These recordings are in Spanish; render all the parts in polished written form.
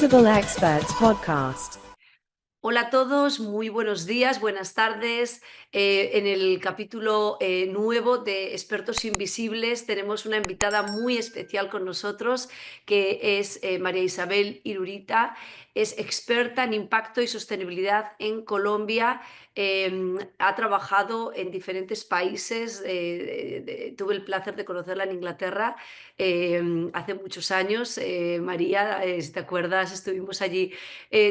Invisible Experts Podcast. Hola a todos, muy buenos días, buenas tardes. En el capítulo nuevo de Expertos Invisibles tenemos una invitada muy especial con nosotros, que es María Isabel Irurita. Es experta en impacto y sostenibilidad en Colombia. Ha trabajado en diferentes países. Tuve el placer de conocerla en Inglaterra hace muchos años. María, si te acuerdas, estuvimos allí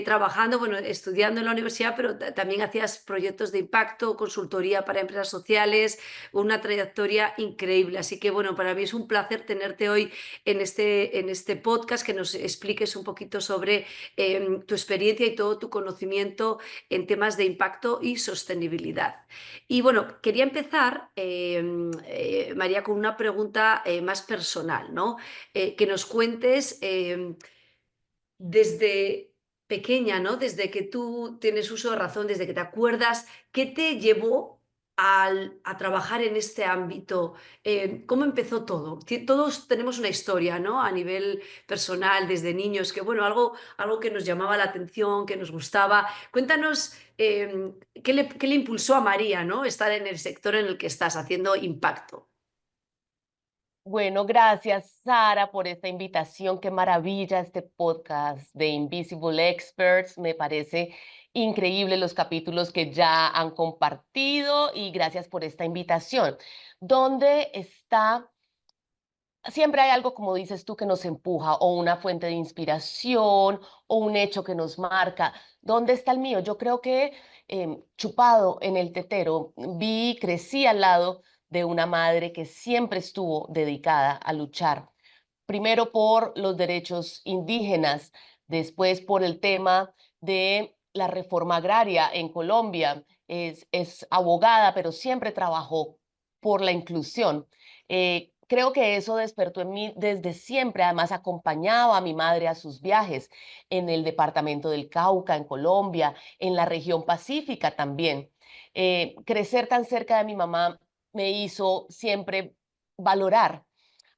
trabajando, bueno, estudiando en la universidad, pero también hacías proyectos de impacto, consultoría para empresas sociales, una trayectoria increíble. Así que, bueno, para mí es un placer tenerte hoy en este podcast, que nos expliques un poquito sobre tu experiencia y todo tu conocimiento en temas de impacto y sostenibilidad. Y bueno, quería empezar, María, con una pregunta más personal, ¿no? Que nos cuentes desde pequeña, ¿no? Desde que tú tienes uso de razón, desde que te acuerdas, ¿qué te llevó a trabajar en este ámbito? ¿Cómo empezó todo? Todos tenemos una historia, ¿no? A nivel personal, desde niños, que bueno, algo que nos llamaba la atención, que nos gustaba. Cuéntanos qué le impulsó a María, ¿no? Estar en el sector en el que estás haciendo impacto. Bueno, gracias Sara por esta invitación. Qué maravilla este podcast de Invisible Experts. Me parece increíble los capítulos que ya han compartido y gracias por esta invitación. ¿Dónde está? Siempre hay algo, como dices tú, que nos empuja o una fuente de inspiración o un hecho que nos marca. ¿Dónde está el mío? Yo creo que chupado en el tetero, crecí al lado de una madre que siempre estuvo dedicada a luchar, primero por los derechos indígenas, después por el tema de la reforma agraria en Colombia. Es abogada, pero siempre trabajó por la inclusión. Creo que eso despertó en mí desde siempre. Además, acompañaba a mi madre a sus viajes en el departamento del Cauca, en Colombia, en la región pacífica también. Crecer tan cerca de mi mamá me hizo siempre valorar,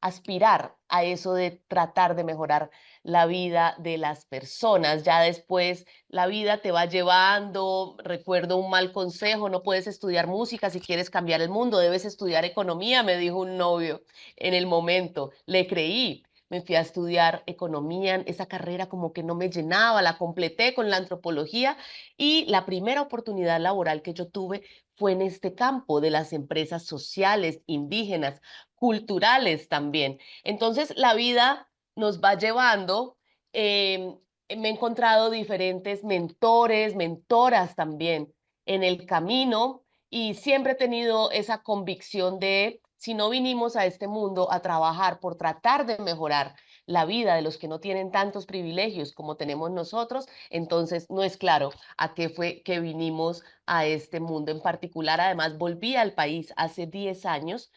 aspirar a eso de tratar de mejorar la vida de las personas. Ya después la vida te va llevando. Recuerdo un mal consejo: no puedes estudiar música si quieres cambiar el mundo, debes estudiar economía, me dijo un novio en el momento. Le creí. Me fui a estudiar economía, esa carrera como que no me llenaba, la completé con la antropología y la primera oportunidad laboral que yo tuve fue en este campo de las empresas sociales, indígenas, culturales también. Entonces, la vida nos va llevando. Me he encontrado diferentes mentores, mentoras también en el camino y siempre he tenido esa convicción de, si no vinimos a este mundo a trabajar por tratar de mejorar la vida de los que no tienen tantos privilegios como tenemos nosotros, entonces no es claro a qué fue que vinimos a este mundo en particular. Además, volví al país hace 10 años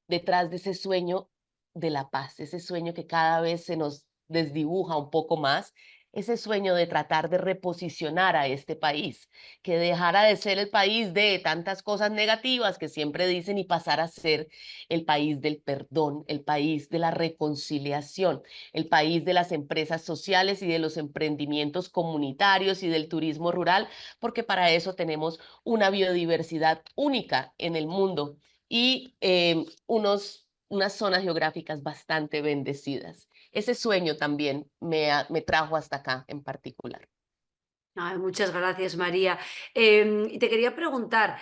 detrás de ese sueño de la paz, ese sueño que cada vez se nos desdibuja un poco más, ese sueño de tratar de reposicionar a este país, que dejara de ser el país de tantas cosas negativas que siempre dicen y pasar a ser el país del perdón, el país de la reconciliación, el país de las empresas sociales y de los emprendimientos comunitarios y del turismo rural, porque para eso tenemos una biodiversidad única en el mundo y unas zonas geográficas bastante bendecidas. Ese sueño también me trajo hasta acá en particular. Ay, muchas gracias, María. Y te quería preguntar,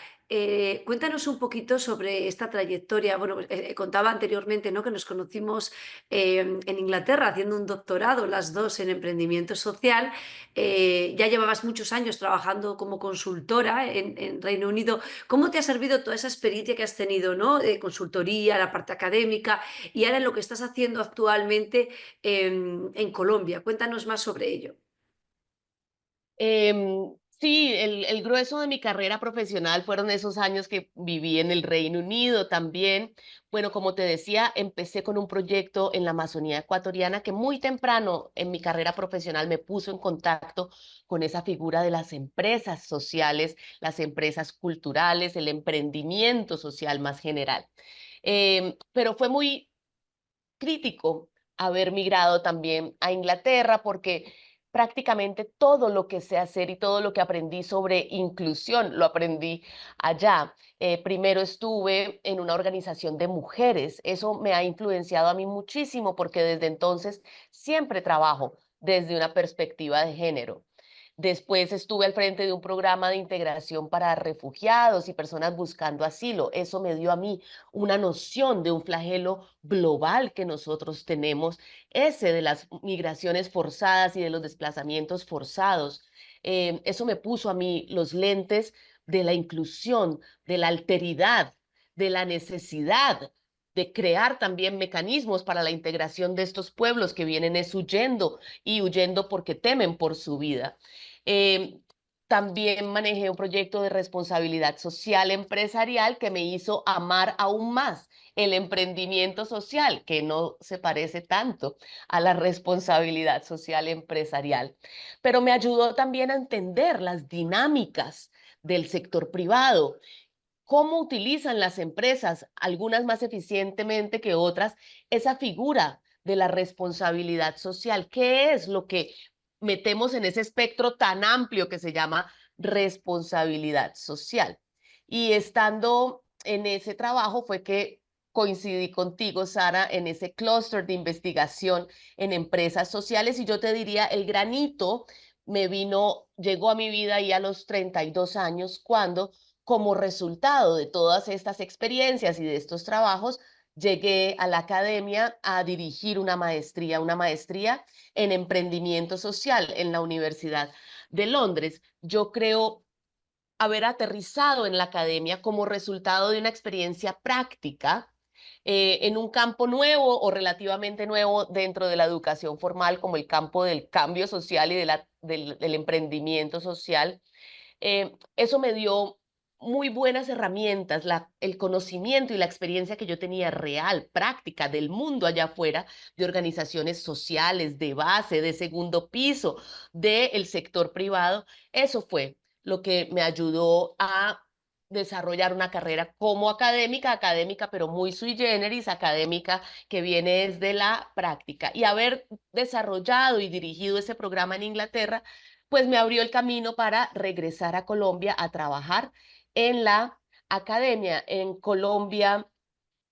cuéntanos un poquito sobre esta trayectoria. Bueno, pues, contaba anteriormente, ¿no?, que nos conocimos en Inglaterra haciendo un doctorado, las dos en emprendimiento social. Ya llevabas muchos años trabajando como consultora en Reino Unido. ¿Cómo te ha servido toda esa experiencia que has tenido, ¿no?, de consultoría, la parte académica, y ahora en lo que estás haciendo actualmente en Colombia? Cuéntanos más sobre ello. Sí, el grueso de mi carrera profesional fueron esos años que viví en el Reino Unido también. Bueno, como te decía, empecé con un proyecto en la Amazonía ecuatoriana que muy temprano en mi carrera profesional me puso en contacto con esa figura de las empresas sociales, las empresas culturales, el emprendimiento social más general. Pero fue muy crítico haber migrado también a Inglaterra porque prácticamente todo lo que sé hacer y todo lo que aprendí sobre inclusión lo aprendí allá. Primero estuve en una organización de mujeres. Eso me ha influenciado a mí muchísimo porque desde entonces siempre trabajo desde una perspectiva de género. Después estuve al frente de un programa de integración para refugiados y personas buscando asilo. Eso me dio a mí una noción de un flagelo global que nosotros tenemos, ese de las migraciones forzadas y de los desplazamientos forzados. Eso me puso a mí los lentes de la inclusión, de la alteridad, de la necesidad de crear también mecanismos para la integración de estos pueblos que vienen es huyendo y huyendo porque temen por su vida. Eh, También manejé un proyecto de responsabilidad social empresarial que me hizo amar aún más el emprendimiento social, que no se parece tanto a la responsabilidad social empresarial, pero me ayudó también a entender las dinámicas del sector privado, cómo utilizan las empresas, algunas más eficientemente que otras, esa figura de la responsabilidad social. ¿Qué es lo que metemos en ese espectro tan amplio que se llama responsabilidad social? Y estando en ese trabajo fue que coincidí contigo, Sara, en ese clúster de investigación en empresas sociales y yo te diría, el granito llegó a mi vida y a los 32 años cuando como resultado de todas estas experiencias y de estos trabajos, llegué a la academia a dirigir una maestría en emprendimiento social en la Universidad de Londres. Yo creo haber aterrizado en la academia como resultado de una experiencia práctica en un campo nuevo o relativamente nuevo dentro de la educación formal, como el campo del cambio social y del emprendimiento social. Eso me dio muy buenas herramientas, el conocimiento y la experiencia que yo tenía real, práctica del mundo allá afuera, de organizaciones sociales, de base, de segundo piso, del sector privado. Eso fue lo que me ayudó a desarrollar una carrera como académica, pero muy sui generis, académica que viene desde la práctica. Y haber desarrollado y dirigido ese programa en Inglaterra pues me abrió el camino para regresar a Colombia a trabajar en la academia. En Colombia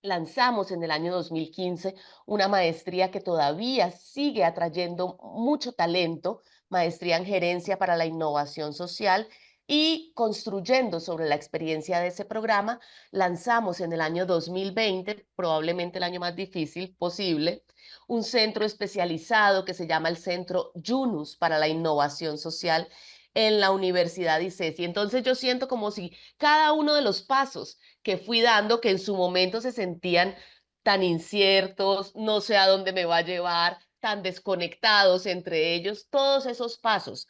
lanzamos en el año 2015 una maestría que todavía sigue atrayendo mucho talento, maestría en gerencia para la innovación social. Y construyendo sobre la experiencia de ese programa, lanzamos en el año 2020, probablemente el año más difícil posible, un centro especializado que se llama el Centro Yunus para la Innovación Social en la Universidad ICESI. Entonces yo siento como si cada uno de los pasos que fui dando, que en su momento se sentían tan inciertos, no sé a dónde me va a llevar, tan desconectados entre ellos, todos esos pasos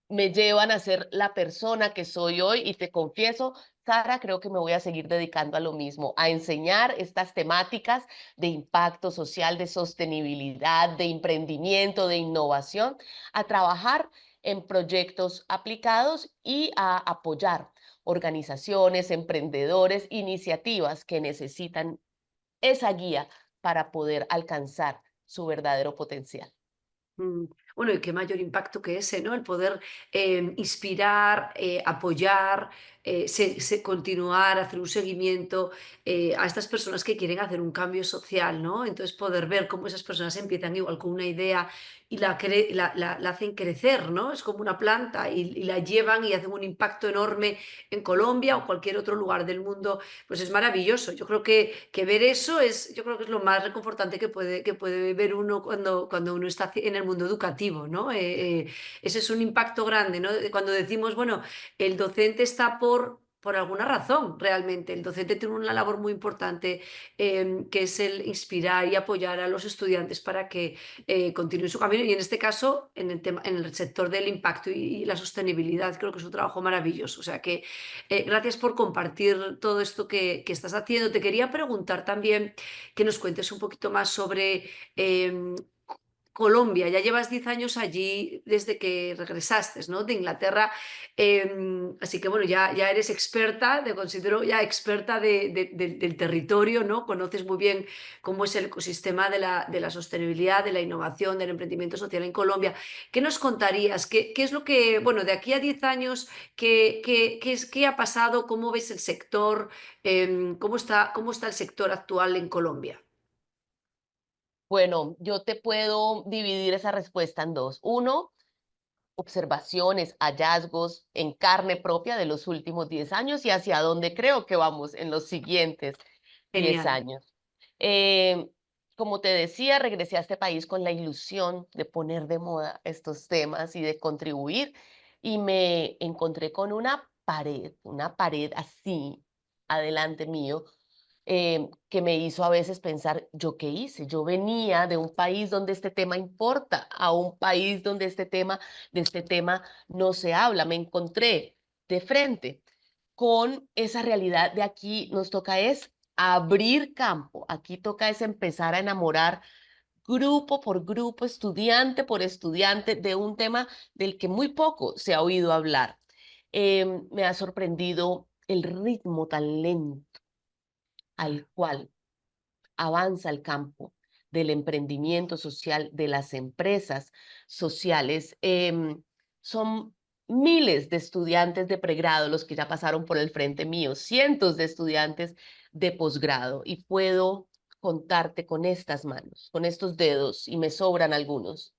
me llevan a ser la persona que soy hoy y te confieso, Sara, creo que me voy a seguir dedicando a lo mismo, a enseñar estas temáticas de impacto social, de sostenibilidad, de emprendimiento, de innovación, a trabajar en proyectos aplicados y a apoyar organizaciones, emprendedores, iniciativas que necesitan esa guía para poder alcanzar su verdadero potencial. Mm, Bueno, y qué mayor impacto que ese, ¿no? El poder inspirar, apoyar, continuar, hacer un seguimiento a estas personas que quieren hacer un cambio social, ¿no? Entonces poder ver cómo esas personas empiezan igual con una idea y la hacen crecer, ¿no? Es como una planta y la llevan y hacen un impacto enorme en Colombia o cualquier otro lugar del mundo, pues es maravilloso. Yo creo que ver eso es, yo creo que es lo más reconfortante que puede ver uno cuando uno está en el mundo educativo, ¿no? Ese es un impacto grande, ¿no? Cuando decimos, bueno, el docente está por alguna razón, realmente. El docente tiene una labor muy importante que es el inspirar y apoyar a los estudiantes para que continúen su camino y en este caso en el tema, en el sector del impacto y la sostenibilidad creo que es un trabajo maravilloso. O sea que gracias por compartir todo esto que estás haciendo. Te quería preguntar también que nos cuentes un poquito más sobre Colombia, ya llevas 10 años allí desde que regresaste, ¿no? De Inglaterra. Así que bueno, ya eres experta, te considero ya experta del territorio, ¿no? Conoces muy bien cómo es el ecosistema de la sostenibilidad, de la innovación, del emprendimiento social en Colombia. ¿Qué nos contarías? ¿Qué es lo que, bueno, de aquí a 10 años, qué ha pasado? ¿Cómo ves el sector? ¿Cómo está el sector actual en Colombia? Bueno, yo te puedo dividir esa respuesta en dos. Uno, observaciones, hallazgos en carne propia de los últimos 10 años y hacia dónde creo que vamos en los siguientes 10 Genial. años. Eh, Como te decía, regresé a este país con la ilusión de poner de moda estos temas y de contribuir, y me encontré con una pared así adelante mío, que me hizo a veces pensar, ¿yo qué hice? Yo venía de un país donde este tema importa, a un país donde de este tema no se habla. Me encontré de frente con esa realidad de aquí. Nos toca es abrir campo, aquí toca es empezar a enamorar grupo por grupo, estudiante por estudiante, de un tema del que muy poco se ha oído hablar. Me ha sorprendido el ritmo tan lento al cual avanza el campo del emprendimiento social, de las empresas sociales. Son miles de estudiantes de pregrado los que ya pasaron por el frente mío, cientos de estudiantes de posgrado, y puedo contarte con estas manos, con estos dedos, y me sobran algunos,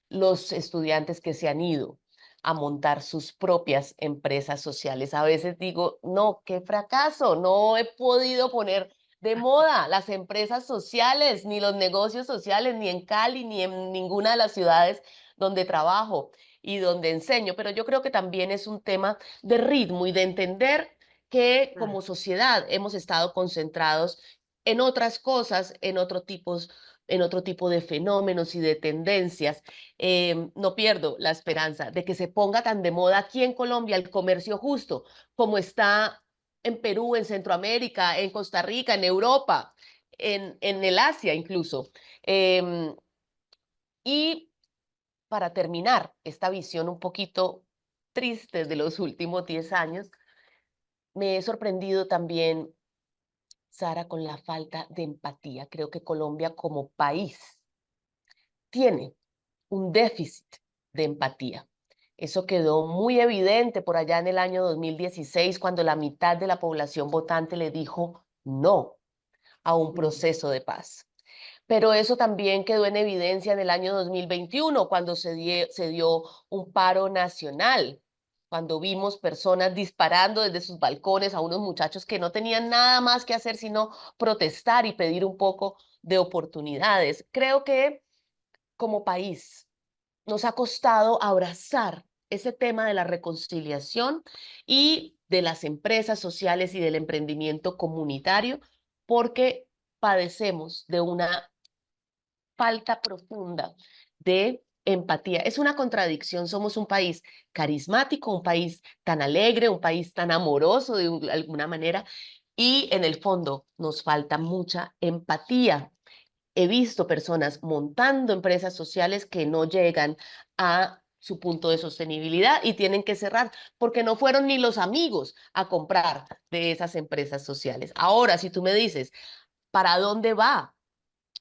los estudiantes que se han ido a montar sus propias empresas sociales. A veces digo, no, qué fracaso, no he podido poner de moda las empresas sociales, ni los negocios sociales, ni en Cali, ni en ninguna de las ciudades donde trabajo y donde enseño. Pero yo creo que también es un tema de ritmo y de entender que Claro. como sociedad hemos estado concentrados en otras cosas, en otro tipo de fenómenos y de tendencias. No pierdo la esperanza de que se ponga tan de moda aquí en Colombia el comercio justo, como está en Perú, en Centroamérica, en Costa Rica, en Europa, en el Asia incluso. Eh, y para terminar esta visión un poquito triste de los últimos 10 años, me he sorprendido también, Sara, con la falta de empatía. Creo que Colombia como país tiene un déficit de empatía. Eso quedó muy evidente por allá en el año 2016, cuando la mitad de la población votante le dijo no a un proceso de paz. Pero eso también quedó en evidencia en el año 2021, cuando se dio un paro nacional, cuando vimos personas disparando desde sus balcones a unos muchachos que no tenían nada más que hacer sino protestar y pedir un poco de oportunidades. Creo que como país nos ha costado abrazar ese tema de la reconciliación y de las empresas sociales y del emprendimiento comunitario, porque padecemos de una falta profunda de empatía. Es una contradicción. Somos un país carismático, un país tan alegre, un país tan amoroso de alguna manera, y en el fondo nos falta mucha empatía. He visto personas montando empresas sociales que no llegan a su punto de sostenibilidad y tienen que cerrar porque no fueron ni los amigos a comprar de esas empresas sociales. Ahora, si tú me dices, ¿para dónde va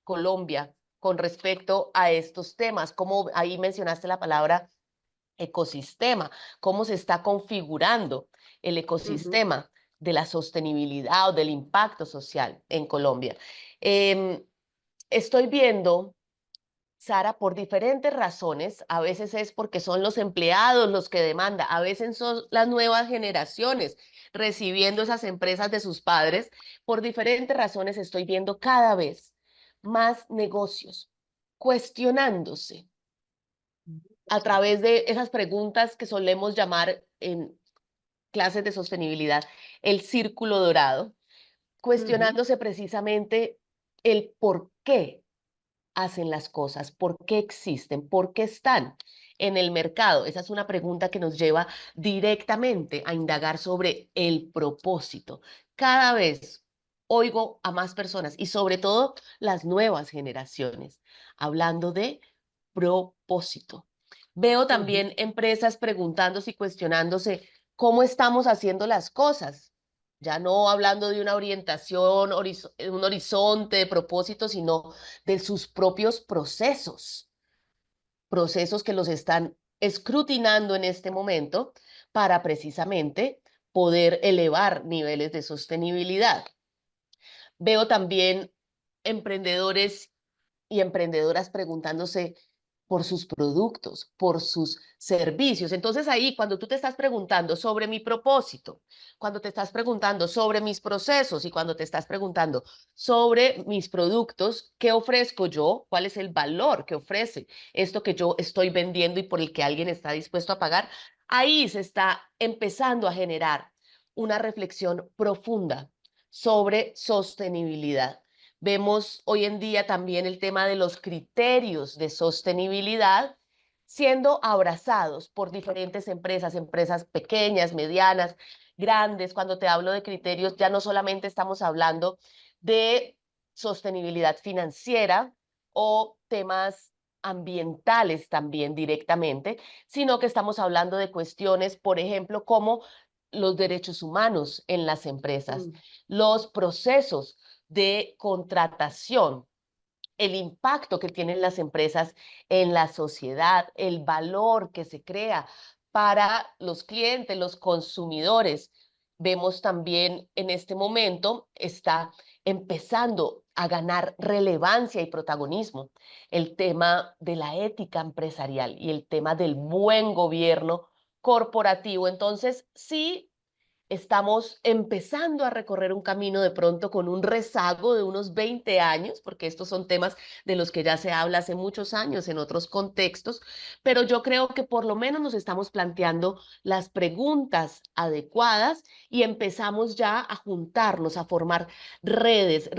Colombia con respecto a estos temas? Como ahí mencionaste la palabra ecosistema, cómo se está configurando el Ujú. ecosistema de la sostenibilidad o del impacto social en Colombia. Eh, Estoy viendo, Sara, por diferentes razones. A veces es porque son los empleados los que demandan, a veces son las nuevas generaciones recibiendo esas empresas de sus padres. Por diferentes razones estoy viendo cada vez más negocios cuestionándose a través de esas preguntas que solemos llamar en clases de sostenibilidad el círculo dorado, Ujú. cuestionándose precisamente el por qué hacen las cosas, por qué existen, por qué están en el mercado. Esa es una pregunta que nos lleva directamente a indagar sobre el propósito. Cada vez oigo a más personas, y sobre todo las nuevas generaciones, hablando de propósito. Veo también empresas preguntándose y cuestionándose cómo estamos haciendo las cosas. Ya no hablando de una orientación, un horizonte de propósito, sino de sus propios procesos. Procesos que los están escrutinando en este momento para precisamente poder elevar niveles de sostenibilidad. Veo también emprendedores y emprendedoras preguntándose por sus productos, por sus servicios. Entonces ahí, cuando tú te estás preguntando sobre mi propósito, cuando te estás preguntando sobre mis procesos y cuando te estás preguntando sobre mis productos, ¿qué ofrezco yo? ¿Cuál es el valor que ofrece esto que yo estoy vendiendo y por el que alguien está dispuesto a pagar? Ahí se está empezando a generar una reflexión profunda sobre sostenibilidad. Vemos hoy en día también el tema de los criterios de sostenibilidad siendo abrazados por diferentes empresas, empresas pequeñas, medianas, grandes. Cuando te hablo de criterios, ya no solamente estamos hablando de sostenibilidad financiera o temas ambientales también directamente, sino que estamos hablando de cuestiones, por ejemplo, como los derechos humanos en las empresas, los procesos de contratación, el impacto que tienen las empresas en la sociedad, el valor que se crea para los clientes, los consumidores. Vemos también en este momento está empezando a ganar relevancia y protagonismo el tema de la ética empresarial y el tema del buen gobierno corporativo. Entonces, sí, estamos empezando a recorrer un camino de pronto con un rezago de unos 20 años, porque estos son temas de los que ya se habla hace muchos años en otros contextos, pero yo creo que por lo menos nos estamos planteando las preguntas adecuadas y empezamos ya a juntarnos, a formar redes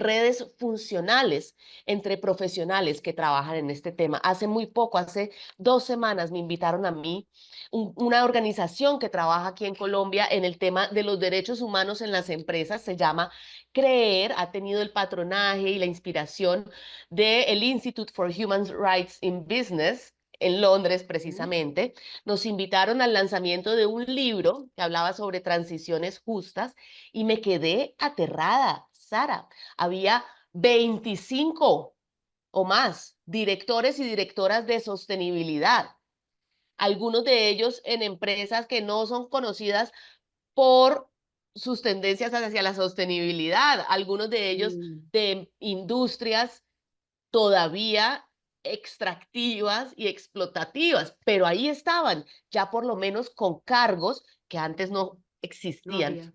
funcionales entre profesionales que trabajan en este tema. Hace muy poco, hace 2 semanas, me invitaron a mí una organización que trabaja aquí en Colombia en el tema de los derechos humanos en las empresas, se llama CREER, ha tenido el patronaje y la inspiración del Institute for Human Rights in Business, en Londres precisamente. Nos invitaron al lanzamiento de un libro que hablaba sobre transiciones justas y me quedé aterrada, Sara. Había 25 o más directores y directoras de sostenibilidad, algunos de ellos en empresas que no son conocidas por sus tendencias hacia la sostenibilidad, algunos de ellos de industrias todavía extractivas y explotativas, pero ahí estaban, ya por lo menos con cargos que antes no No existían. había.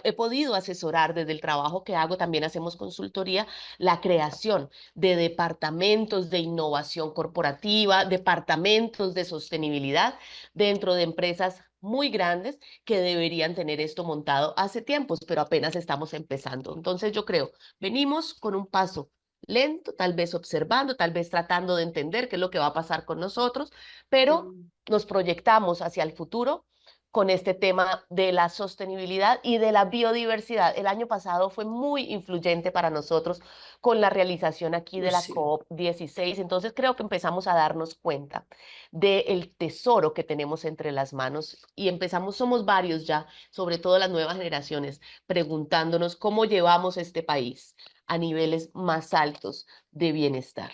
He podido asesorar desde el trabajo que hago, también hacemos consultoría, la creación de departamentos de innovación corporativa, departamentos de sostenibilidad dentro de empresas muy grandes que deberían tener esto montado hace tiempos, pero apenas estamos empezando. Entonces yo creo, venimos con un paso lento, tal vez observando, tal vez tratando de entender qué es lo que va a pasar con nosotros, pero nos proyectamos hacia el futuro con este tema de la sostenibilidad y de la biodiversidad. El año pasado fue muy influyente para nosotros con la realización aquí de Pues la sí. COP16, entonces creo que empezamos a darnos cuenta del tesoro que tenemos entre las manos y empezamos, somos varios ya, sobre todo las nuevas generaciones, preguntándonos cómo llevamos este país a niveles más altos de bienestar.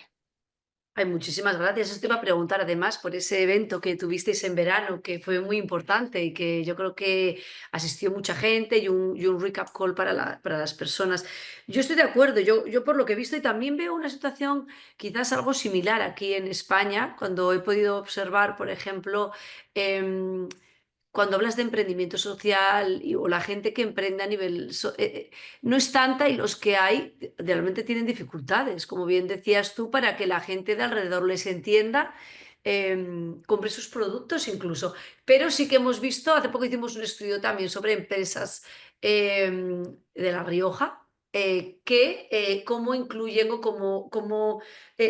Ay, muchísimas gracias. Eso te iba a preguntar además por ese evento que tuvisteis en verano, que fue muy importante y que yo creo que asistió mucha gente y un recap call para las personas. Yo estoy de acuerdo, yo por lo que he visto y también veo una situación quizás algo similar aquí en España, cuando he podido observar, por ejemplo, em, cuando hablas de emprendimiento social o la gente que emprende a nivel... no es tanta y los que hay realmente tienen dificultades, como bien decías tú, para que la gente de alrededor les entienda, compre sus productos incluso. Pero sí que hemos visto, hace poco hicimos un estudio también sobre empresas de La Rioja. Cómo incluyen o cómo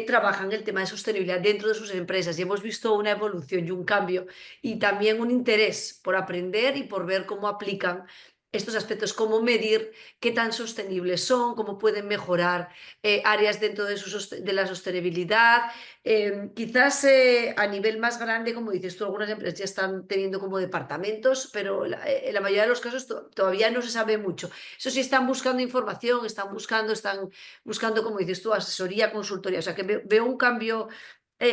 trabajan el tema de sostenibilidad dentro de sus empresas y hemos visto una evolución y un cambio y también un interés por aprender y por ver cómo aplican estos aspectos, cómo medir qué tan sostenibles son, cómo pueden mejorar áreas dentro de la sostenibilidad. Quizás a nivel más grande, como dices tú, algunas empresas ya están teniendo como departamentos, pero en la mayoría de los casos todavía no se sabe mucho. Eso sí, están buscando información, están buscando, como dices tú, asesoría, consultoría. O sea que veo un cambio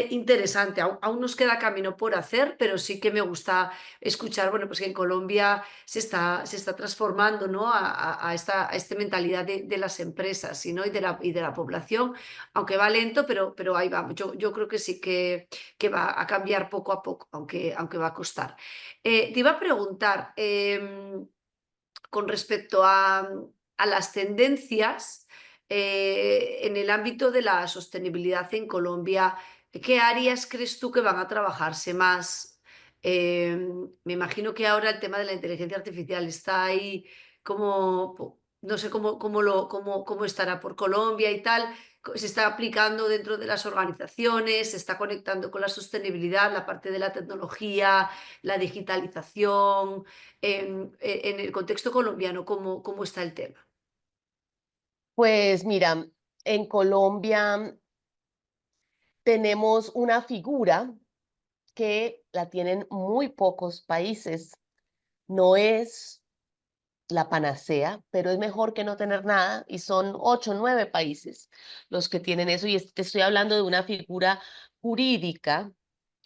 interesante. Aún nos queda camino por hacer, pero sí que me gusta escuchar, bueno, pues que en Colombia se está transformando, ¿no? A esta mentalidad de las empresas, ¿sí? ¿no? y de la población, aunque va lento, pero ahí vamos. Yo creo que sí que va a cambiar poco a poco, aunque va a costar. Te iba a preguntar, con respecto a las tendencias en el ámbito de la sostenibilidad en Colombia, ¿qué áreas crees tú que van a trabajarse más? Me imagino que ahora el tema de la inteligencia artificial está ahí como, no sé cómo estará por Colombia y tal, se está aplicando dentro de las organizaciones, se está conectando con la sostenibilidad, la parte de la tecnología, la digitalización, en el contexto colombiano, ¿cómo está el tema? Pues mira, en Colombia tenemos una figura que la tienen muy pocos países. No es la panacea, pero es mejor que no tener nada y son 8 o 9 países los que tienen eso y te estoy hablando de una figura jurídica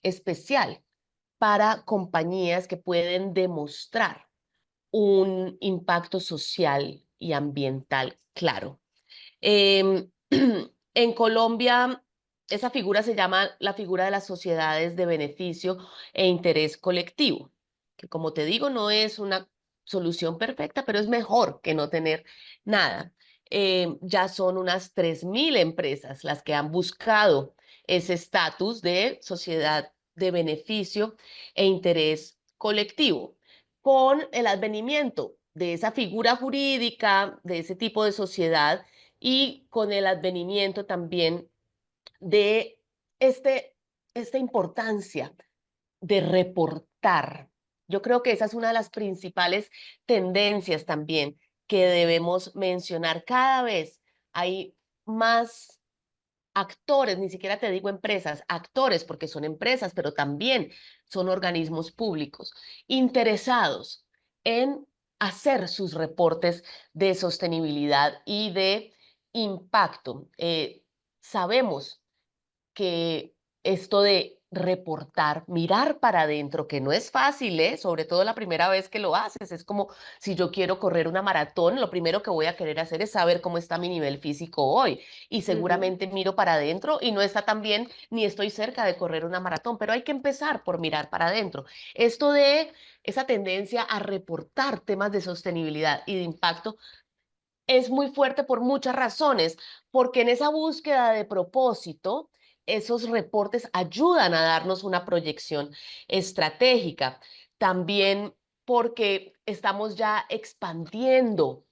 especial para compañías que pueden demostrar un impacto social y ambiental claro. Em, en Colombia, esa figura se llama la figura de las sociedades de beneficio e interés colectivo, que como te digo, no es una solución perfecta, pero es mejor que no tener nada. Ya son unas 3.000 empresas las que han buscado ese estatus de sociedad de beneficio e interés colectivo. Con el advenimiento de esa figura jurídica, de ese tipo de sociedad, y con el advenimiento también de esta importancia de reportar. Yo creo que esa es una de las principales tendencias también que debemos mencionar. Cada vez hay más actores, ni siquiera te digo empresas, actores, porque son empresas, pero también son organismos públicos, interesados en hacer sus reportes de sostenibilidad y de impacto. Sabemos que esto de reportar, mirar para adentro, que no es fácil, ¿eh? Sobre todo la primera vez que lo haces. Es como si yo quiero correr una maratón, lo primero que voy a querer hacer es saber cómo está mi nivel físico hoy. Y Ujú. seguramente miro para adentro y no está tan bien, ni estoy cerca de correr una maratón, pero hay que empezar por mirar para adentro. Esto de esa tendencia a reportar temas de sostenibilidad y de impacto es muy fuerte por muchas razones, porque en esa búsqueda de propósito, esos reportes ayudan a darnos una proyección estratégica. También porque estamos ya expandiendo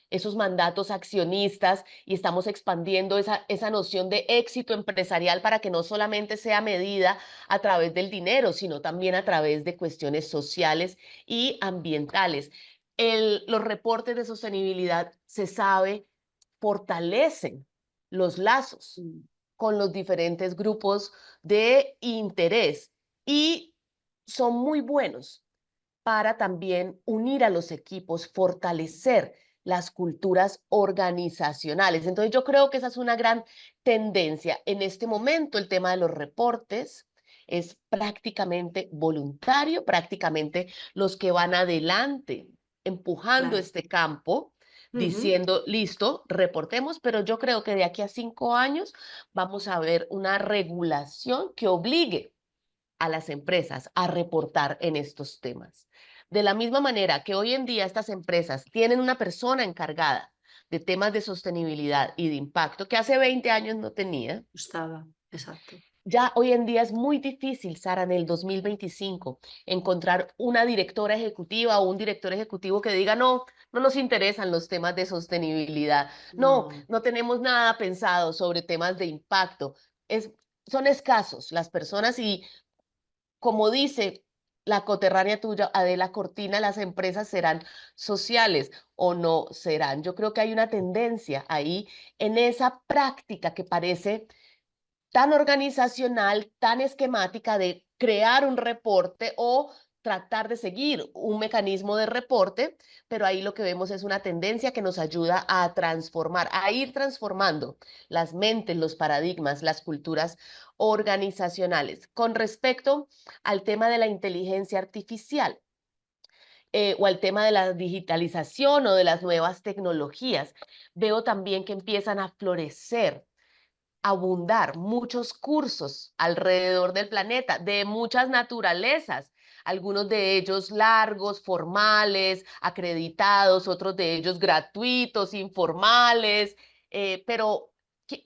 esos mandatos accionistas y estamos expandiendo esa noción de éxito empresarial para que no solamente sea medida a través del dinero, sino también a través de cuestiones sociales y ambientales. Los reportes de sostenibilidad, se sabe, fortalecen los lazos Mm. con los diferentes grupos de interés y son muy buenos para también unir a los equipos, fortalecer las culturas organizacionales. Entonces yo creo que esa es una gran tendencia. En este momento el tema de los reportes es prácticamente voluntario, prácticamente los que van adelante empujando Claro. este campo, Ujú. diciendo, listo, reportemos, pero yo creo que de aquí a 5 años vamos a ver una regulación que obligue a las empresas a reportar en estos temas. De la misma manera que hoy en día estas empresas tienen una persona encargada de temas de sostenibilidad y de impacto que hace 20 años no tenía, Estaba, exacto. ya hoy en día es muy difícil, Sara, en el 2025, encontrar una directora ejecutiva o un director ejecutivo que diga, no, no nos interesan los temas de sostenibilidad, no, No. no tenemos nada pensado sobre temas de impacto. Son escasos las personas y como dice la coterránea tuya, Adela Cortina, las empresas serán sociales o no serán. Yo creo que hay una tendencia ahí en esa práctica que parece tan organizacional, tan esquemática de crear un reporte o tratar de seguir un mecanismo de reporte, pero ahí lo que vemos es una tendencia que nos ayuda a transformar, a ir transformando las mentes, los paradigmas, las culturas organizacionales. Con respecto al tema de la inteligencia artificial, o al tema de la digitalización o de las nuevas tecnologías, veo también que empiezan a florecer, abundar muchos cursos alrededor del planeta, de muchas naturalezas, algunos de ellos largos, formales, acreditados, otros de ellos gratuitos, informales, pero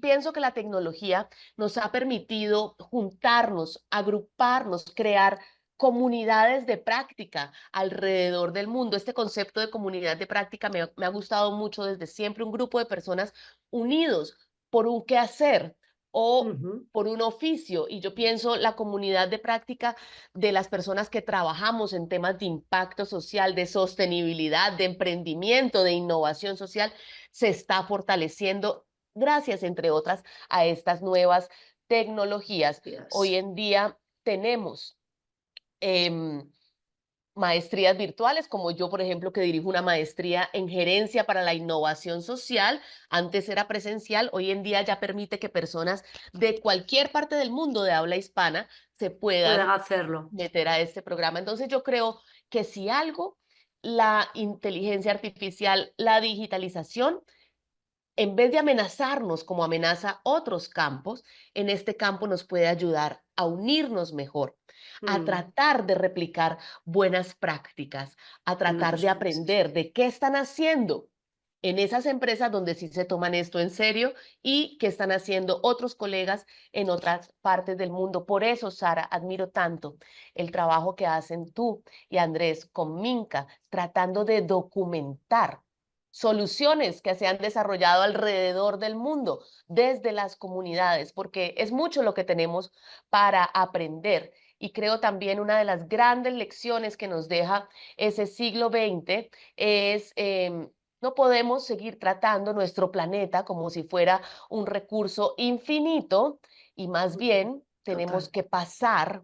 pienso que la tecnología nos ha permitido juntarnos, agruparnos, crear comunidades de práctica alrededor del mundo. Este concepto de comunidad de práctica me ha gustado mucho desde siempre, un grupo de personas unidos por un quehacer o Ujú. por un oficio. Y yo pienso la comunidad de práctica de las personas que trabajamos en temas de impacto social, de sostenibilidad, de emprendimiento, de innovación social, se está fortaleciendo gracias, entre otras, a estas nuevas tecnologías. Hoy Yes. en día tenemos em, maestrías virtuales, como yo, por ejemplo, que dirijo una maestría en gerencia para la innovación social. Antes era presencial, hoy en día ya permite que personas de cualquier parte del mundo de habla hispana se Puedan puedan hacerlo. meter a este programa. Entonces yo creo que si algo, la inteligencia artificial, la digitalización, en vez de amenazarnos como amenaza otros campos, en este campo nos puede ayudar a unirnos mejor, a Mm, tratar de replicar buenas prácticas, a en tratar otros de países. aprender de qué están haciendo en esas empresas donde sí se toman esto en serio y qué están haciendo otros colegas en otras partes del mundo. Por eso, Sara, admiro tanto el trabajo que hacen tú y Andrés con Minca, tratando de documentar soluciones que se han desarrollado alrededor del mundo, desde las comunidades, porque es mucho lo que tenemos para aprender. Y creo también una de las grandes lecciones que nos deja ese siglo XX es no podemos seguir tratando nuestro planeta como si fuera un recurso infinito y más bien tenemos Total. que pasar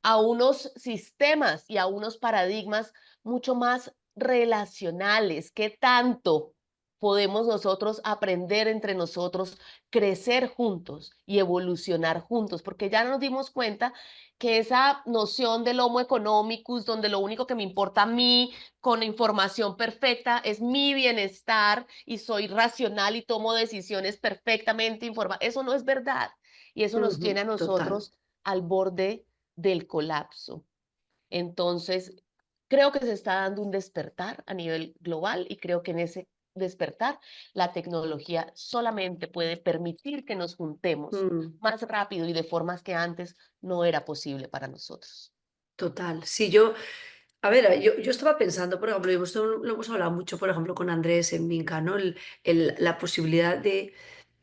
a unos sistemas y a unos paradigmas mucho más relacionales. ¿Qué tanto podemos nosotros aprender entre nosotros, crecer juntos y evolucionar juntos? Porque ya nos dimos cuenta que esa noción del Homo economicus, donde lo único que me importa a mí con información perfecta es mi bienestar y soy racional y tomo decisiones perfectamente informadas, eso no es verdad. Y eso nos tiene Ujú. a Total. nosotros al borde del colapso. Entonces, creo que se está dando un despertar a nivel global y creo que en ese despertar la tecnología solamente puede permitir que nos juntemos Mm. más rápido y de formas que antes no era posible para nosotros. Total. Sí, yo, a ver, yo estaba pensando, por ejemplo, y esto lo hemos hablado mucho, por ejemplo, con Andrés en Minca, ¿no? La posibilidad de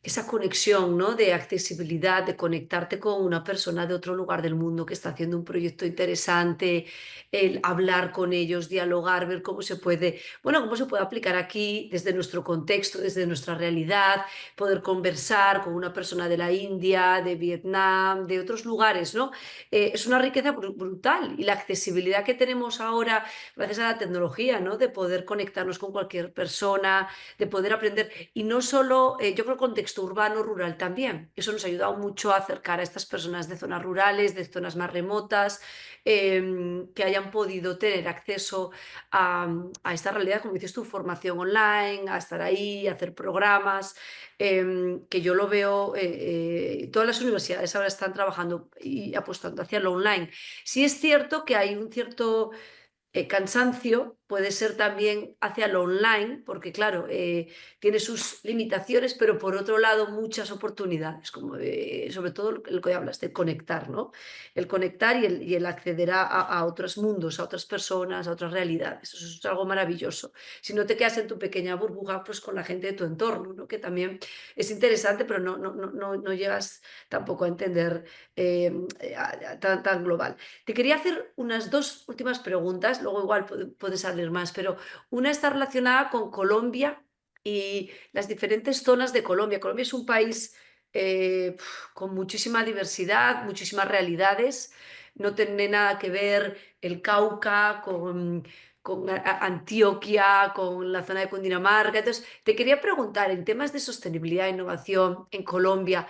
esa conexión, ¿no? De accesibilidad, de conectarte con una persona de otro lugar del mundo que está haciendo un proyecto interesante, el hablar con ellos, dialogar, ver cómo se puede, bueno, cómo se puede aplicar aquí desde nuestro contexto, desde nuestra realidad, poder conversar con una persona de la India, de Vietnam, de otros lugares, ¿no? Es una riqueza brutal y la accesibilidad que tenemos ahora gracias a la tecnología, ¿no? De poder conectarnos con cualquier persona, de poder aprender y no solo, yo creo, contexto urbano, rural también. Eso nos ha ayudado mucho a acercar a estas personas de zonas rurales, de zonas más remotas, que hayan podido tener acceso a esta realidad, como dices tu formación online, a estar ahí, a hacer programas, que yo lo veo, todas las universidades ahora están trabajando y apostando hacia lo online. Sí es cierto que hay un cierto cansancio puede ser también hacia lo online, porque claro, tiene sus limitaciones, pero por otro lado muchas oportunidades, como sobre todo lo que hablas de conectar, ¿no? El conectar y el acceder a otros mundos, a otras personas, a otras realidades. Eso es algo maravilloso. Si no te quedas en tu pequeña burbuja, pues con la gente de tu entorno, ¿no? Que también es interesante, pero no llegas tampoco a entender tan global. Te quería hacer unas dos últimas preguntas, luego igual puede salir más, pero una está relacionada con Colombia y las diferentes zonas de Colombia. Colombia es un país con muchísima diversidad, muchísimas realidades. No tiene nada que ver el Cauca con Antioquia, con la zona de Cundinamarca. Entonces, te quería preguntar, en temas de sostenibilidad e innovación en Colombia,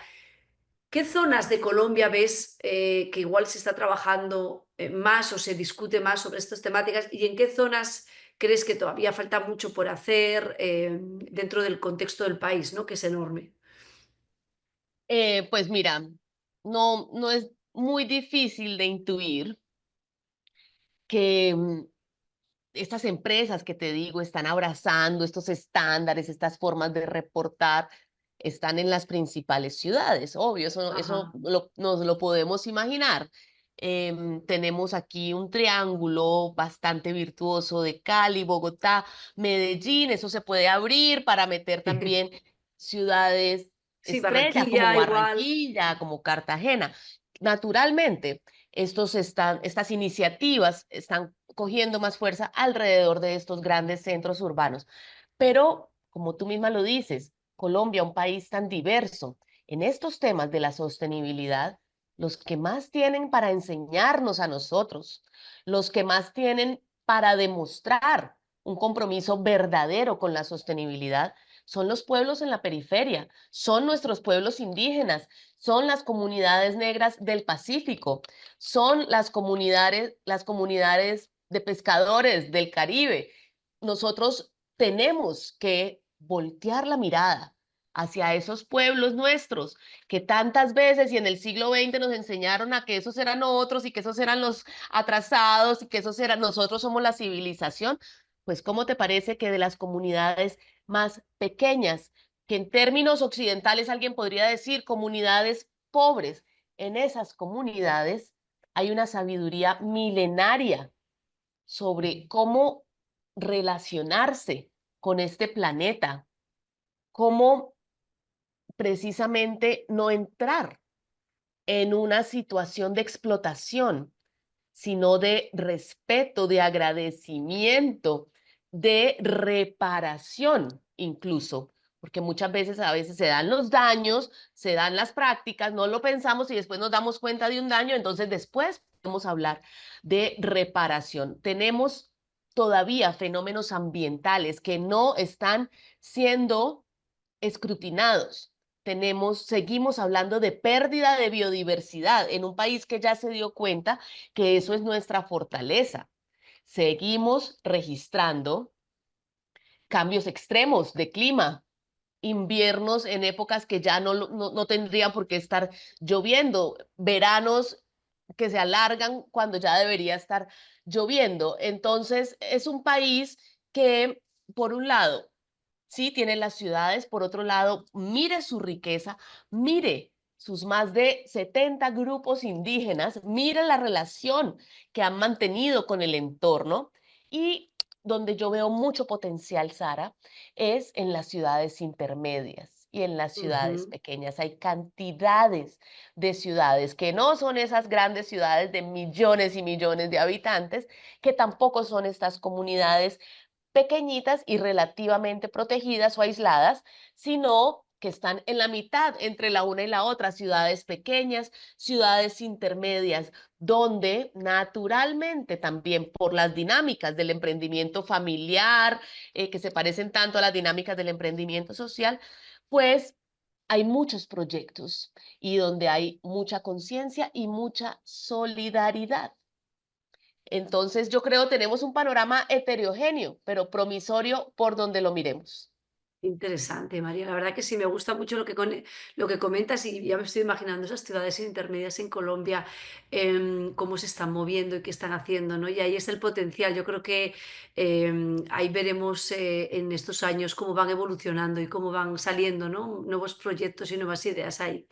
¿qué zonas de Colombia ves que igual se está trabajando más o se discute más sobre estas temáticas y en qué zonas crees que todavía falta mucho por hacer dentro del contexto del país, ¿no? Que es enorme? Pues mira, no es muy difícil de intuir que estas empresas que te digo están abrazando estos estándares, estas formas de reportar, están en las principales ciudades, obvio, eso Ajá. nos lo podemos imaginar. Tenemos aquí un triángulo bastante virtuoso de Cali, Bogotá, Medellín, eso se puede abrir para meter también ciudades Sí, estrella como Barranquilla igual. Barranquilla, como Cartagena. Naturalmente, estas iniciativas están cogiendo más fuerza alrededor de estos grandes centros urbanos. Pero, como tú misma lo dices, Colombia, un país tan diverso, en estos temas de la sostenibilidad, los que más tienen para enseñarnos a nosotros, los que más tienen para demostrar un compromiso verdadero con la sostenibilidad, son los pueblos en la periferia, son nuestros pueblos indígenas, son las comunidades negras del Pacífico, son las comunidades de pescadores del Caribe. Nosotros tenemos que voltear la mirada hacia esos pueblos nuestros que tantas veces y en el siglo XX nos enseñaron a que esos eran otros y que esos eran los atrasados y que esos eran nosotros somos la civilización. Pues, ¿cómo te parece que de las comunidades más pequeñas, que en términos occidentales alguien podría decir comunidades pobres, en esas comunidades hay una sabiduría milenaria sobre cómo relacionarse con este planeta, cómo precisamente no entrar en una situación de explotación, sino de respeto, de agradecimiento, de reparación incluso, porque muchas veces a veces se dan los daños, se dan las prácticas, no lo pensamos y después nos damos cuenta de un daño, entonces después podemos hablar de reparación. Tenemos todavía fenómenos ambientales que no están siendo escrutinados. Seguimos hablando de pérdida de biodiversidad en un país que ya se dio cuenta que eso es nuestra fortaleza. Seguimos registrando cambios extremos de clima, inviernos en épocas que ya no tendrían por qué estar lloviendo, veranos que se alargan cuando ya debería estar lloviendo. Entonces, es un país que, por un lado, sí, tiene las ciudades. Por otro lado, mire su riqueza, mire sus más de 70 grupos indígenas, mire la relación que han mantenido con el entorno y donde yo veo mucho potencial, Sara, es en las ciudades intermedias y en las ciudades Ujú. pequeñas. Hay cantidades de ciudades que no son esas grandes ciudades de millones y millones de habitantes, que tampoco son estas comunidades pequeñitas y relativamente protegidas o aisladas, sino que están en la mitad entre la una y la otra, ciudades pequeñas, ciudades intermedias, donde naturalmente también por las dinámicas del emprendimiento familiar, que se parecen tanto a las dinámicas del emprendimiento social, pues hay muchos proyectos y donde hay mucha conciencia y mucha solidaridad. Entonces, yo creo tenemos un panorama heterogéneo, pero promisorio por donde lo miremos. Interesante, María. La verdad que sí, me gusta mucho lo que comentas y ya me estoy imaginando esas ciudades intermedias en Colombia, cómo se están moviendo y qué están haciendo, ¿no? Y ahí es el potencial. Yo creo que ahí veremos en estos años cómo van evolucionando y cómo van saliendo, ¿no? Nuevos proyectos y nuevas ideas ahí.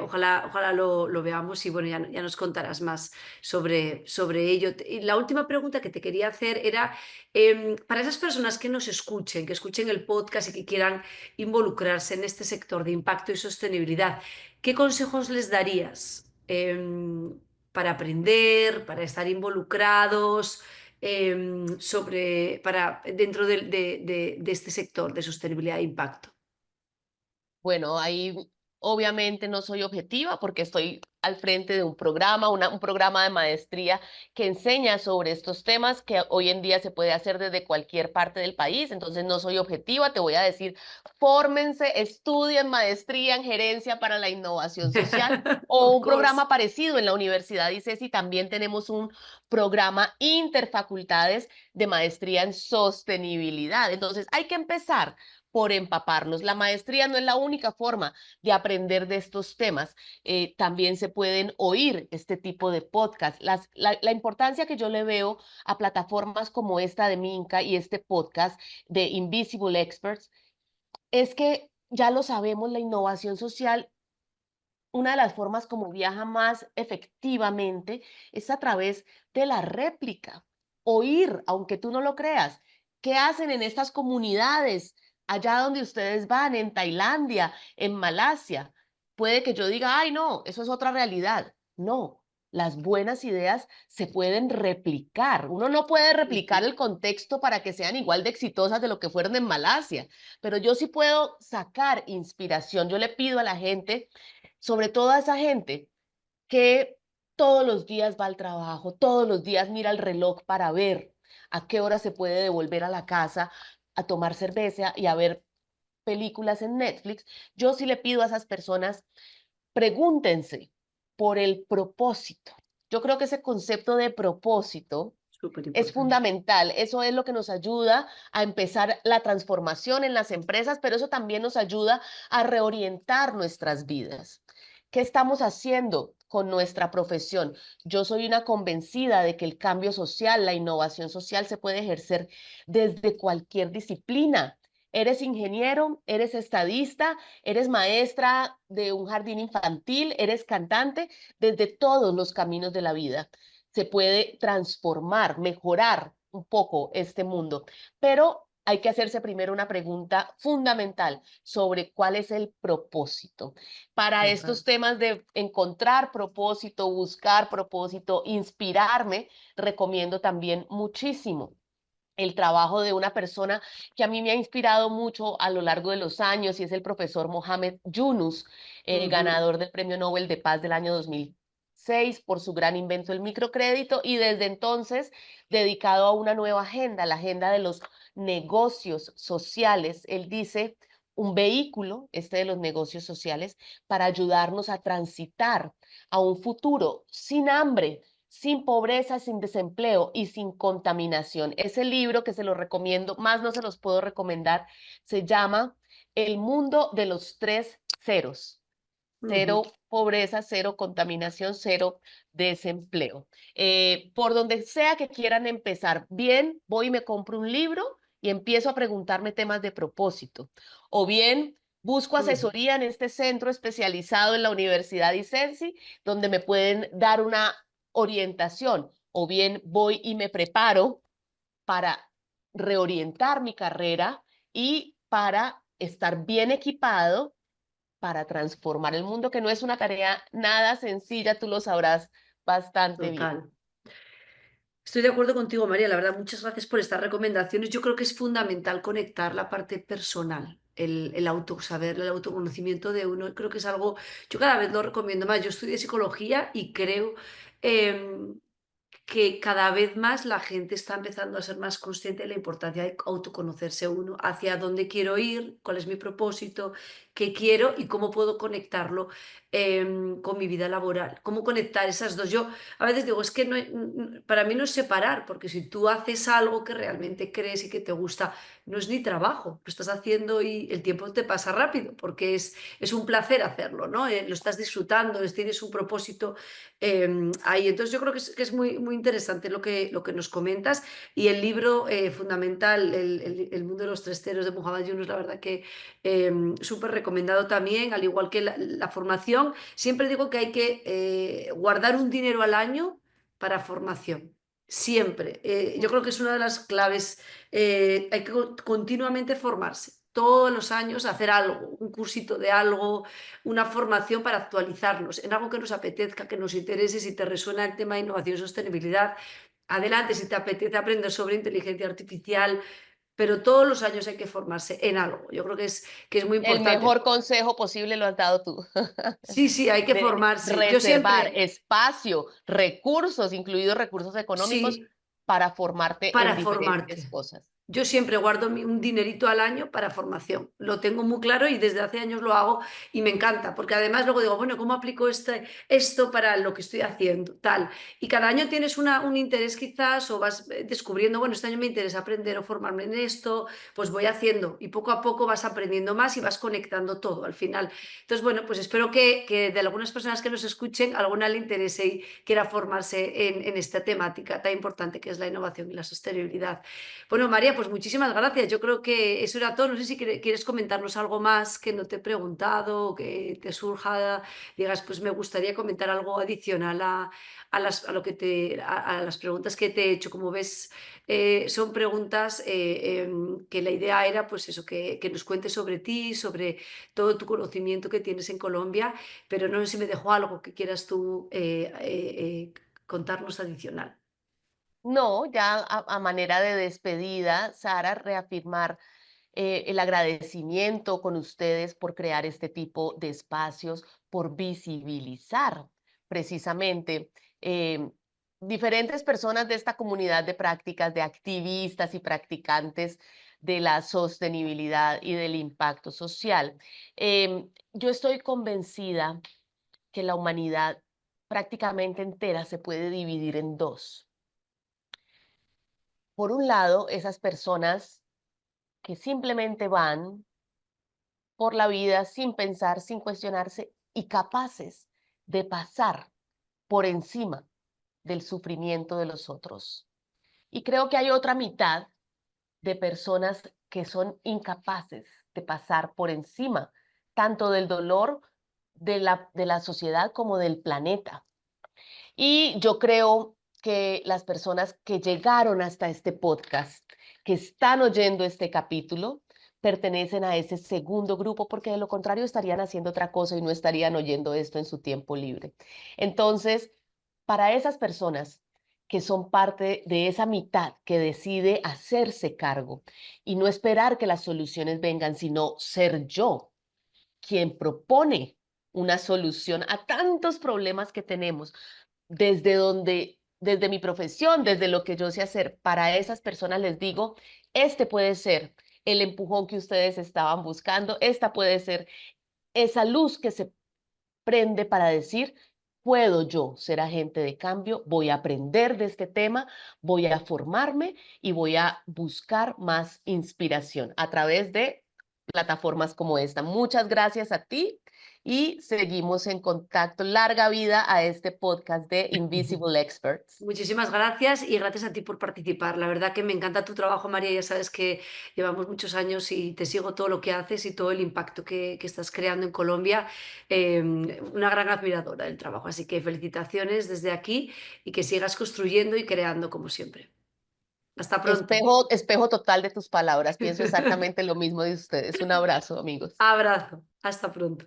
Ojalá lo veamos y bueno, ya nos contarás más sobre ello. Y la última pregunta que te quería hacer era, para esas personas que escuchen el podcast y que quieran involucrarse en este sector de impacto y sostenibilidad, ¿qué consejos les darías para aprender, para estar involucrados? Dentro de este sector de sostenibilidad e impacto. Bueno, ahí obviamente no soy objetiva porque estoy al frente de un programa, un programa de maestría que enseña sobre estos temas que hoy en día se puede hacer desde cualquier parte del país. Entonces no soy objetiva, te voy a decir, fórmense, estudien maestría en gerencia para la innovación social o Of un course. programa parecido en la Universidad ICESI. También tenemos un programa interfacultades de maestría en sostenibilidad. Entonces hay que empezar por empaparnos. La maestría no es la única forma de aprender de estos temas. También se pueden oír este tipo de podcast. La importancia que yo le veo a plataformas como esta de Minca y este podcast de Invisible Experts es que ya lo sabemos, la innovación social, una de las formas como viaja más efectivamente es a través de la réplica. Oír, aunque tú no lo creas, qué hacen en estas comunidades, allá donde ustedes van, en Tailandia, en Malasia. Puede que yo diga, ay, no, eso es otra realidad. No, las buenas ideas se pueden replicar. Uno no puede replicar Ujú. el contexto para que sean igual de exitosas de lo que fueron en Malasia, pero yo sí puedo sacar inspiración. Yo le pido a la gente, sobre todo a esa gente que todos los días va al trabajo, todos los días mira el reloj para ver a qué hora se puede devolver a la casa a tomar cerveza y a ver películas en Netflix. Yo sí le pido a esas personas, pregúntense por el propósito. Yo creo que ese concepto de propósito Súper es importante. fundamental. Eso es lo que nos ayuda a empezar la transformación en las empresas, pero eso también nos ayuda a reorientar nuestras vidas. ¿Qué estamos haciendo con nuestra profesión? Yo soy una convencida de que el cambio social, la innovación social se puede ejercer desde cualquier disciplina. Eres ingeniero, eres estadista, eres maestra de un jardín infantil, eres cantante, desde todos los caminos de la vida se puede transformar, mejorar un poco este mundo. Pero hay que hacerse primero una pregunta fundamental sobre cuál es el propósito. Para Total. estos temas de encontrar propósito, buscar propósito, inspirarme, recomiendo también muchísimo el trabajo de una persona que a mí me ha inspirado mucho a lo largo de los años y es el profesor Mohamed Yunus, Ujú. ganador del Premio Nobel de Paz del año 2006 por su gran invento el microcrédito y desde entonces dedicado a una nueva agenda, la agenda de los negocios sociales. Él dice un vehículo, este de los negocios sociales, para ayudarnos a transitar a un futuro sin hambre, sin pobreza, sin desempleo y sin contaminación. Ese libro que se lo recomiendo, más no se los puedo recomendar, se llama El mundo de los tres ceros. Ujú. Cero pobreza, cero contaminación, cero desempleo. Por donde sea que quieran empezar, bien, voy y me compro un libro y empiezo a preguntarme temas de propósito. O bien, busco Ujú. asesoría en este centro especializado en la Universidad ICESI, donde me pueden dar una orientación. O bien, voy y me preparo para reorientar mi carrera y para estar bien equipado para transformar el mundo, que no es una tarea nada sencilla, tú lo sabrás bastante bien. Total. Estoy de acuerdo contigo, María. La verdad, muchas gracias por estas recomendaciones. Yo creo que es fundamental conectar la parte personal, el autosaber, el autoconocimiento de uno. Creo que es algo, yo cada vez lo recomiendo más. Yo estudié psicología y creo em, que cada vez más la gente está empezando a ser más consciente de la importancia de autoconocerse uno, hacia dónde quiero ir, cuál es mi propósito, qué quiero y cómo puedo conectarlo con mi vida laboral. Cómo conectar esas dos. Yo a veces digo, es que para mí no es separar, porque si tú haces algo que realmente crees y que te gusta, no es ni trabajo, lo estás haciendo y el tiempo te pasa rápido, porque es un placer hacerlo, ¿no? Lo estás disfrutando, tienes un propósito ahí. Entonces yo creo que es muy, muy interesante lo que nos comentas y el libro fundamental, el mundo de los tres ceros de Muhammad Yunus, la verdad que súper recomendado también, al igual que la formación. Siempre digo que hay que guardar un dinero al año para formación. Siempre. Yo creo que es una de las claves. Hay que continuamente formarse. Todos los años hacer algo, un cursito de algo, una formación para actualizarnos en algo que nos apetezca, que nos interese. Si te resuena el tema de innovación y sostenibilidad, adelante. Si te apetece aprender sobre inteligencia artificial, pero todos los años hay que formarse en algo. Yo creo que es muy El importante. mejor consejo posible lo has dado tú. Sí, sí, hay que De formarse. Yo reservar siempre, espacio, recursos, incluidos recursos económicos, sí, para formarte en para diferentes formarte. cosas. Yo siempre guardo un dinerito al año para formación. Lo tengo muy claro y desde hace años lo hago y me encanta, porque además luego digo, bueno, ¿cómo aplico esto para lo que estoy haciendo? Tal. Y cada año tienes un interés quizás o vas descubriendo, bueno, este año me interesa aprender o formarme en esto, pues voy haciendo y poco a poco vas aprendiendo más y vas conectando todo al final. Entonces, bueno, pues espero que de algunas personas que nos escuchen, alguna le interese y quiera formarse en esta temática tan importante que es la innovación y la sostenibilidad. Bueno, María, pues muchísimas gracias. Yo creo que eso era todo. No sé si quieres comentarnos algo más que no te he preguntado o que te surja, digas, pues me gustaría comentar algo adicional a lo que a las preguntas que te he hecho. Como ves, son preguntas que la idea era, pues eso, que nos cuentes sobre ti, sobre todo tu conocimiento que tienes en Colombia, pero no sé si me dejó algo que quieras tú contarnos adicional. No, ya a manera de despedida, Sara, reafirmar el agradecimiento con ustedes por crear este tipo de espacios, por visibilizar precisamente eh, diferentes personas de esta comunidad de prácticas, de activistas y practicantes de la sostenibilidad y del impacto social. Yo estoy convencida que la humanidad prácticamente entera se puede dividir en dos. Por un lado, esas personas que simplemente van por la vida sin pensar, sin cuestionarse y capaces de pasar por encima del sufrimiento de los otros. Y creo que hay otra mitad de personas que son incapaces de pasar por encima tanto del dolor de la sociedad como del planeta. Y yo creo que las personas que llegaron hasta este podcast, que están oyendo este capítulo, pertenecen a ese segundo grupo, porque de lo contrario estarían haciendo otra cosa y no estarían oyendo esto en su tiempo libre. Entonces, para esas personas que son parte de esa mitad que decide hacerse cargo y no esperar que las soluciones vengan, sino ser yo quien propone una solución a tantos problemas que tenemos, desde mi profesión, desde lo que yo sé hacer, para esas personas les digo, este puede ser el empujón que ustedes estaban buscando, esta puede ser esa luz que se prende para decir, puedo yo ser agente de cambio, voy a aprender de este tema, voy a formarme y voy a buscar más inspiración a través de plataformas como esta. Muchas gracias a ti y seguimos en contacto. Larga vida a este podcast de Invisible Experts. Muchísimas gracias y gracias a ti por participar. La verdad que me encanta tu trabajo, María. Ya sabes que llevamos muchos años y te sigo todo lo que haces y todo el impacto que estás creando en Colombia. Una gran admiradora del trabajo. Así que felicitaciones desde aquí y que sigas construyendo y creando como siempre. Hasta pronto. Espejo total de tus palabras. Pienso exactamente lo mismo de ustedes. Un abrazo, amigos. Abrazo. Hasta pronto.